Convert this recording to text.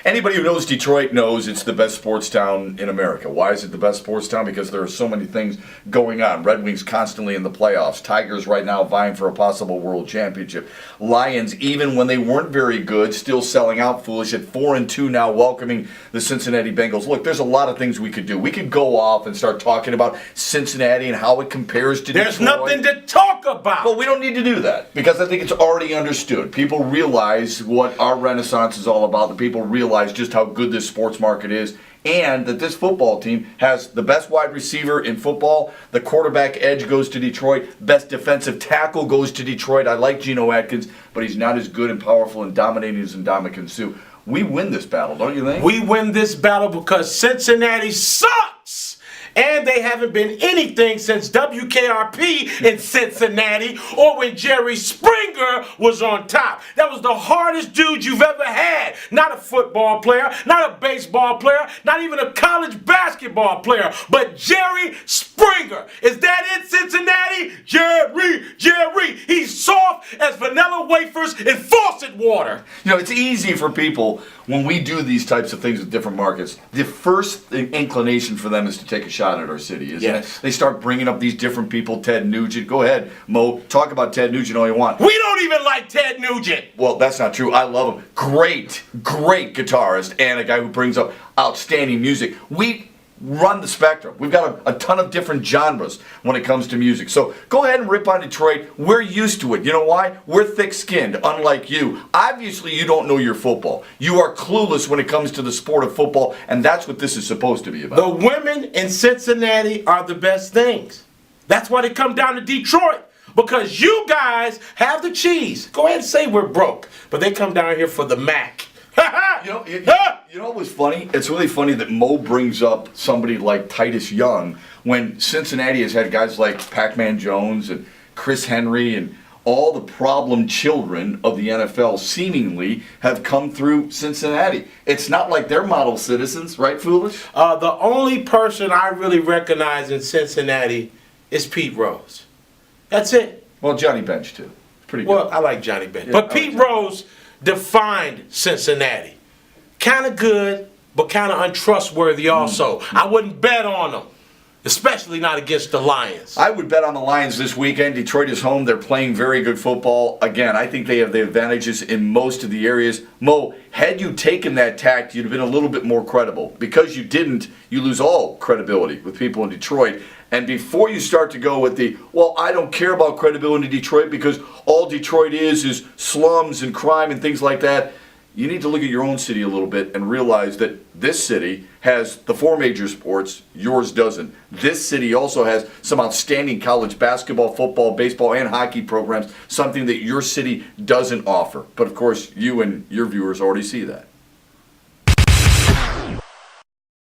Anybody who knows Detroit knows it's the best sports town in America. Why is it the best sports town? Because there are so many things going on. Red Wings constantly in the playoffs. Tigers right now vying for a possible world championship. Lions, even when they weren't very good, still selling out foolish at 4-2 now, welcoming the Cincinnati Bengals. Look, there's a lot of things we could do. We could go off and start talking about Cincinnati and how it compares to There's Detroit. nothing to talk about. But we don't need to do that because I think it's already understood. People realize what our renaissance is all about. The people realize just how good this sports market is, and that this football team has the best wide receiver in football. The quarterback edge goes to Detroit. Best defensive tackle goes to Detroit. I like Geno Atkins, but he's not as good and powerful and dominating as Ndamukong Suh. We win this battle, don't you think? We win this battle because Cincinnati sucks. And they haven't been anything since WKRP in Cincinnati or when Jerry Springer was on top. That was the hardest dude you've ever had. Not a football player, not a baseball player, not even a college basketball player, but Jerry Springer. Is that it, Cincinnati? Jerry. He's soft as vanilla wafers in faucet water. You know, it's easy for people when we do these types of things with different markets. The first inclination for them is to take a shot at our city, isn't it? They start bringing up these different people, Ted Nugent. Go ahead, Mo, talk about Ted Nugent all you want. We don't even like Ted Nugent. Well, that's not true. I love him. Great guitarist and a guy who brings up outstanding music. We run the spectrum. We've got a ton of different genres when it comes to music. So go ahead and rip on Detroit. We're used to it. You know why? We're thick-skinned, unlike you. Obviously, you don't know your football. You are clueless when it comes to the sport of football, and that's what this is supposed to be about. The women in Cincinnati are the best things. That's why they come down to Detroit. Because you guys have the cheese. Go ahead and say we're broke. But they come down here for the Mac. You know what was funny? It's really funny that Mo brings up somebody like Titus Young when Cincinnati has had guys like Pac-Man Jones and Chris Henry and all the problem children of the NFL seemingly have come through Cincinnati. It's not like they're model citizens, right, Foolish? The only person I really recognize in Cincinnati is Pete Rose. That's it. Well, Johnny Bench, too. Pretty good. Well, I like Johnny Bench. Yeah, but Pete Rose defined Cincinnati. Kind of good, but kind of untrustworthy also. I wouldn't bet on them, especially not against the Lions. I would bet on the Lions this weekend. Detroit is home. They're playing very good football. Again, I think they have the advantages in most of the areas. Mo, had you taken that tact, you'd have been a little bit more credible. Because you didn't, you lose all credibility with people in Detroit. And before you start to go with the, well, I don't care about credibility in Detroit because all Detroit is slums and crime and things like that, you need to look at your own city a little bit and realize that this city has the four major sports, yours doesn't. This city also has some outstanding college basketball, football, baseball, and hockey programs, something that your city doesn't offer. But of course, you and your viewers already see that.